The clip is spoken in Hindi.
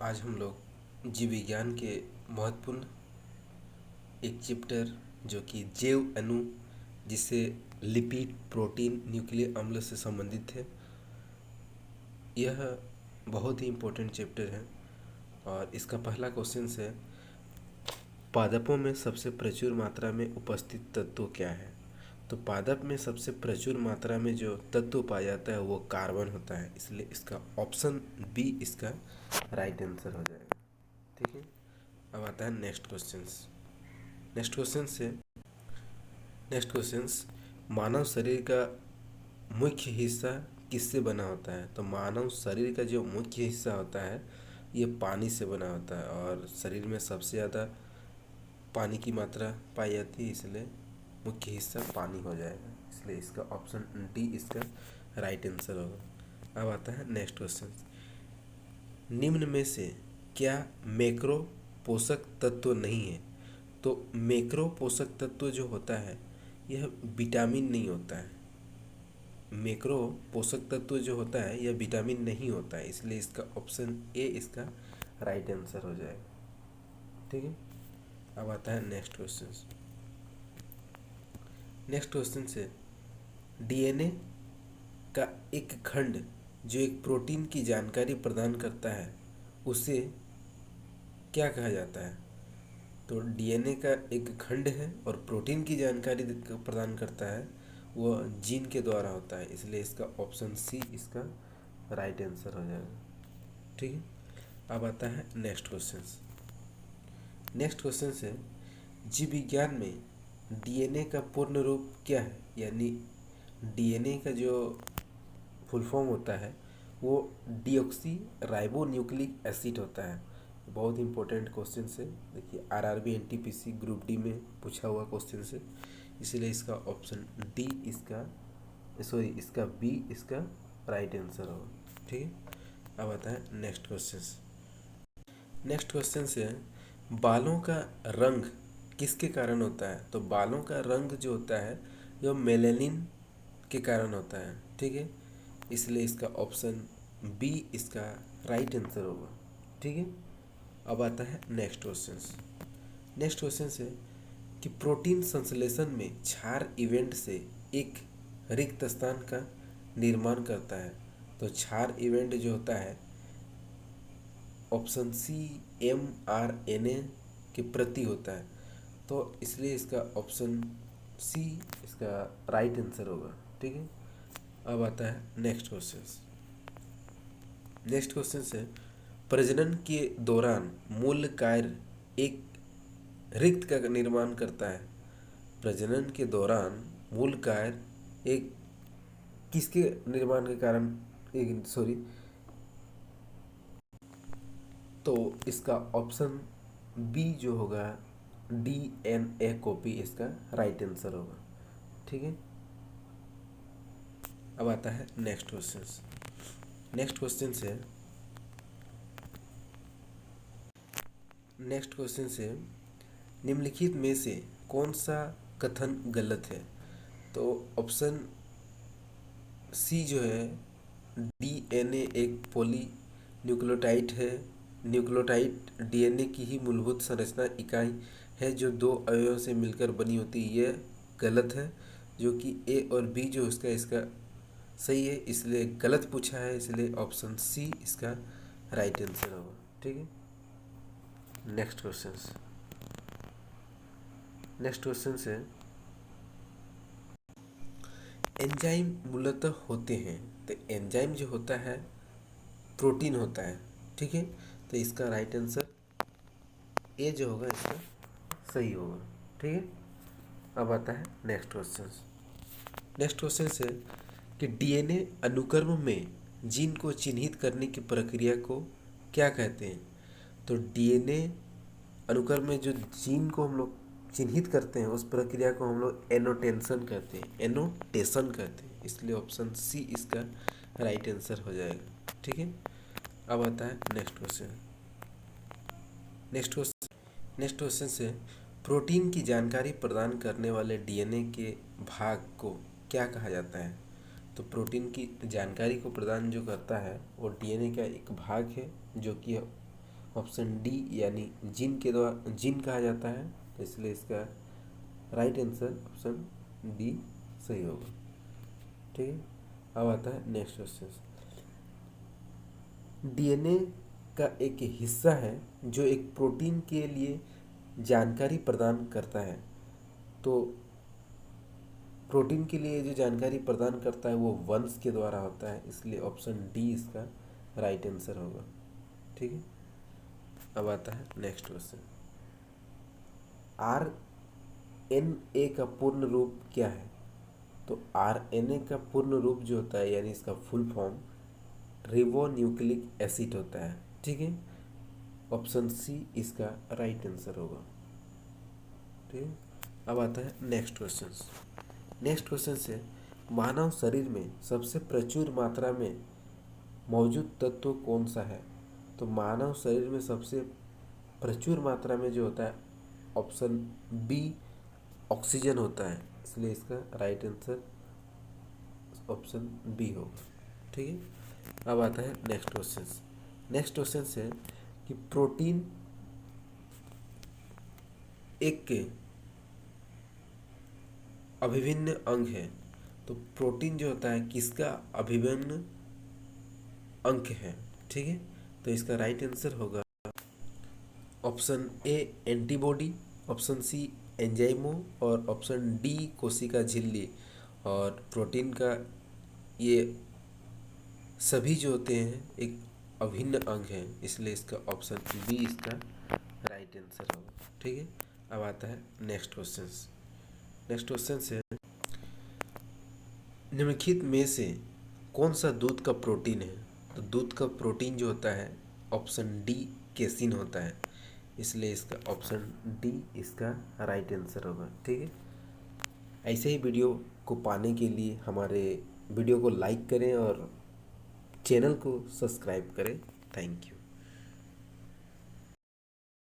आज हम लोग जीव विज्ञान के महत्वपूर्ण एक चैप्टर जो कि जैव अणु जिसे लिपिड प्रोटीन न्यूक्लिक अम्ल से संबंधित है, यह बहुत ही इम्पोर्टेंट चैप्टर है। और इसका पहला क्वेश्चन है, पादपों में सबसे प्रचुर मात्रा में उपस्थित तत्व क्या है। तो पादप में सबसे प्रचुर मात्रा में जो तत्व पाया जाता है वो कार्बन होता है, इसलिए इसका ऑप्शन बी इसका राइट आंसर हो जाएगा। ठीक है, अब आता है नेक्स्ट क्वेश्चन। नेक्स्ट क्वेश्चन, मानव शरीर का मुख्य हिस्सा किससे बना होता है। तो मानव शरीर का जो मुख्य हिस्सा होता है ये पानी से बना होता है, और शरीर में सबसे ज़्यादा पानी की मात्रा पाई जाती है, इसलिए मुख्य हिस्सा पानी हो जाएगा, इसलिए इसका ऑप्शन डी इसका राइट आंसर होगा। अब आता है नेक्स्ट क्वेश्चन, निम्न में से क्या मैक्रो पोषक तत्व नहीं है। तो मैक्रो पोषक तत्व जो होता है यह विटामिन नहीं होता है। मैक्रो पोषक तत्व जो होता है यह विटामिन नहीं होता है, इसलिए इसका ऑप्शन ए इसका राइट आंसर हो जाएगा। ठीक है, अब आता है नेक्स्ट क्वेश्चन। नेक्स्ट क्वेश्चन से, डीएनए का एक खंड जो एक प्रोटीन की जानकारी प्रदान करता है उसे क्या कहा जाता है। तो डीएनए का एक खंड है और प्रोटीन की जानकारी प्रदान करता है, वह जीन के द्वारा होता है, इसलिए इसका ऑप्शन सी इसका राइट आंसर हो जाएगा। ठीक है, अब आता है नेक्स्ट क्वेश्चन। नेक्स्ट क्वेश्चन से, जीव विज्ञान में डीएनए का पूर्ण रूप क्या है, यानी डीएनए का जो फुल फॉर्म होता है वो डीऑक्सी राइबो न्यूक्लिक एसिड होता है। बहुत इंपॉर्टेंट क्वेश्चन से, देखिए आरआरबी एनटीपीसी ग्रुप डी में पूछा हुआ क्वेश्चन से, इसीलिए इसका ऑप्शन डी इसका बी इसका राइट आंसर होगा। ठीक है, अब आता है नेक्स्ट क्वेश्चन। नेक्स्ट क्वेश्चन से, बालों का रंग किसके कारण होता है। तो बालों का रंग जो होता है जो मेलेनिन के कारण होता है। ठीक है, इसलिए इसका ऑप्शन बी इसका राइट आंसर होगा। ठीक है, अब आता है नेक्स्ट क्वेश्चन। नेक्स्ट क्वेश्चन से कि प्रोटीन संश्लेषण में क्षार इवेंट से एक रिक्त स्थान का निर्माण करता है। तो क्षार इवेंट जो होता है ऑप्शन सी mRNA के प्रति होता है, तो इसलिए इसका ऑप्शन सी इसका राइट आंसर होगा। ठीक है, अब आता है नेक्स्ट क्वेश्चन। नेक्स्ट क्वेश्चन से, प्रजनन के दौरान मूल कार्य एक रिक्त का निर्माण करता है। प्रजनन के दौरान मूल कार्य एक किसके निर्माण के कारण तो इसका ऑप्शन बी जो होगा डीएनए कॉपी इसका राइट आंसर होगा। ठीक है, अब आता है नेक्स्ट क्वेश्चन। नेक्स्ट क्वेश्चन से निम्नलिखित में से कौन सा कथन गलत है। तो ऑप्शन सी जो है डीएनए एक पॉली न्यूक्लियोटाइड है। न्यूक्लियोटाइड डीएनए की ही मूलभूत संरचना इकाई है जो दो अवयवों से मिलकर बनी होती है, यह गलत है। जो कि ए और बी जो इसका सही है, इसलिए गलत पूछा है, इसलिए ऑप्शन सी इसका राइट आंसर होगा। ठीक है, नेक्स्ट क्वेश्चन से, एंजाइम मूलतः होते हैं। तो एंजाइम जो होता है प्रोटीन होता है। ठीक है, तो इसका राइट आंसर ए जो होगा इसका सही होगा। ठीक है, अब आता है नेक्स्ट क्वेश्चन से कि डीएनए अनुक्रम में जीन को चिन्हित करने की प्रक्रिया को क्या कहते हैं। तो डीएनए अनुक्रम में जो जीन को हम लोग चिन्हित करते हैं उस प्रक्रिया को हम लोग एनोटेशन कहते हैं, इसलिए ऑप्शन सी इसका राइट आंसर हो जाएगा। ठीक है, अब आता है नेक्स्ट क्वेश्चन से, प्रोटीन की जानकारी प्रदान करने वाले डीएनए के भाग को क्या कहा जाता है। तो प्रोटीन की जानकारी को प्रदान जो करता है वो डीएनए का एक भाग है जो कि ऑप्शन डी यानी जीन के द्वारा जीन कहा जाता है, तो इसलिए इसका राइट आंसर ऑप्शन डी सही होगा। ठीक है, अब आता है नेक्स्ट क्वेश्चन। डीएनए का एक हिस्सा है जो एक प्रोटीन के लिए जानकारी प्रदान करता है, तो प्रोटीन के लिए जो जानकारी प्रदान करता है वो वंश के द्वारा होता है, इसलिए ऑप्शन डी इसका राइट आंसर होगा। ठीक है, अब आता है next question. R N A का पूर्ण रूप क्या है? तो आर एन ए का पूर्ण रूप जो होता है यानी इसका full form ribo nucleic acid होता है। ठीक है, ऑप्शन सी इसका राइट आंसर होगा। ठीक है, अब आता है नेक्स्ट क्वेश्चन। नेक्स्ट क्वेश्चन से मानव शरीर में सबसे प्रचुर मात्रा में मौजूद तत्व कौन सा है? तो मानव शरीर में सबसे प्रचुर मात्रा में जो होता है ऑप्शन बी ऑक्सीजन होता है, इसलिए इसका राइट आंसर ऑप्शन बी होगा। ठीक है, अब आता है नेक्स्ट क्वेश्चन। नेक्स्ट क्वेश्चन से कि प्रोटीन एक के अभिन्न अंग है, तो प्रोटीन जो होता है किसका अभिन्न अंग है? ठीक है, तो इसका राइट आंसर होगा option A antibody, option C एंजाइमो और ऑप्शन डी कोशिका झिल्ली। और प्रोटीन का ये सभी जो होते हैं एक अभिन्न अंग है, इसलिए इसका ऑप्शन बी इसका राइट आंसर होगा। ठीक है, अब आता है नेक्स्ट क्वेश्चन। नेक्स्ट क्वेश्चन से निम्नलिखित में से कौन सा दूध का प्रोटीन है? तो दूध का प्रोटीन जो होता है ऑप्शन डी केसिन होता है, इसलिए इसका ऑप्शन डी इसका राइट आंसर होगा। ठीक है, ऐसे ही वीडियो को पाने के लिए हमारे वीडियो को लाइक करें और चैनल को सब्सक्राइब करें। Thank you.